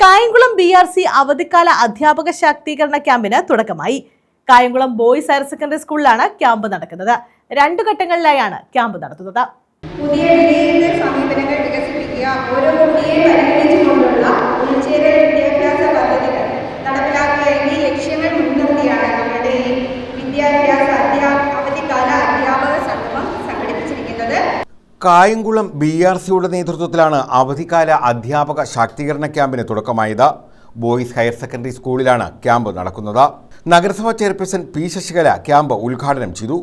Kayamkulam BRC അവധിക്കാല അധ്യാപക ശാക്തീകരണ ക്യാമ്പിന് തുടക്കമായി. കായംകുളം ബോയ്സ് ഹയർ സെക്കൻഡറി സ്കൂളിലാണ് ക്യാമ്പ് നടക്കുന്നത്. 2 ഘട്ടങ്ങളിലായാണ് ക്യാമ്പ് നടത്തുന്നത്. പുതിയ വിലയിരുത്തൽ സമീപനങ്ങൾ വികസിപ്പിക്കുക, ഓരോ കുട്ടിയെ പരിഗണിച്ചുകൊണ്ടുള്ള ഉൾച്ചേരൽ വിദ്യാഭ്യാസ പദ്ധതികൾ നടപ്പിലാക്കുക എന്നീ ലക്ഷ്യങ്ങൾ മുൻനിർത്തിയാണ് നമ്മുടെ ഈ വിദ്യാഭ്യാസ അവധിക്കാല അധ്യാപക സംഗമം സംഘടിപ്പിച്ചിരിക്കുന്നത്. കായംകുളം BRCയുടെ നേതൃത്വത്തിലാണ് അവധിക്കാല അധ്യാപക ശാക്തീകരണ ക്യാമ്പിന് തുടക്കമായത്. ബോയ്സ് ഹയർ സെക്കൻഡറി സ്കൂളിലാണ് ക്യാമ്പ് നടക്കുന്നത്. നഗരസഭാ ചെയർപേഴ്സൺ P. ശശികല ക്യാമ്പ് ഉദ്ഘാടനം ചെയ്തു.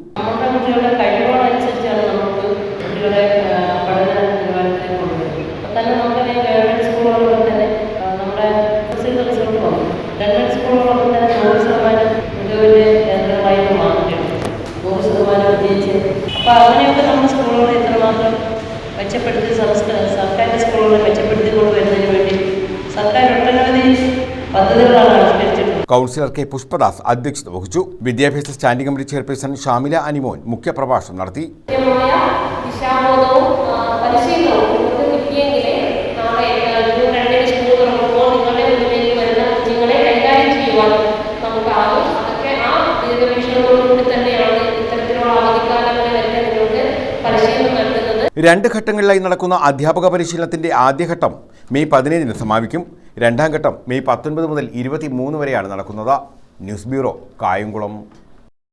അപ്പോൾ അങ്ങനെയൊക്കെ നമ്മുടെ സ്കൂളുകളെ എത്രമാത്രം മെച്ചപ്പെടുത്തി സർക്കാരിൻ്റെ സ്കൂളുകളെ മെച്ചപ്പെടുത്തിക്കൊണ്ട് വരുന്നതിന് വേണ്ടി സർക്കാർ ഒട്ടനവധി പദ്ധതികളാണ് ആവിഷ്കരിച്ചിട്ടുള്ളത്. Councillor K. പുഷ്പദാസ് അധ്യക്ഷത വഹിച്ചു. വിദ്യാഭ്യാസ standing committee chairperson Shamila Animon മുഖ്യപ്രഭാഷണം നടത്തി. രണ്ട് ഘട്ടങ്ങളിലായി നടക്കുന്ന അധ്യാപക പരിശീലനത്തിന്റെ ആദ്യഘട്ടം മെയ് 15 സമാപിക്കും. രണ്ടാം ഘട്ടം മെയ് 19 മുതൽ 23 വരെയാണ് നടക്കുന്നത്. News bureau, Kayamkulam.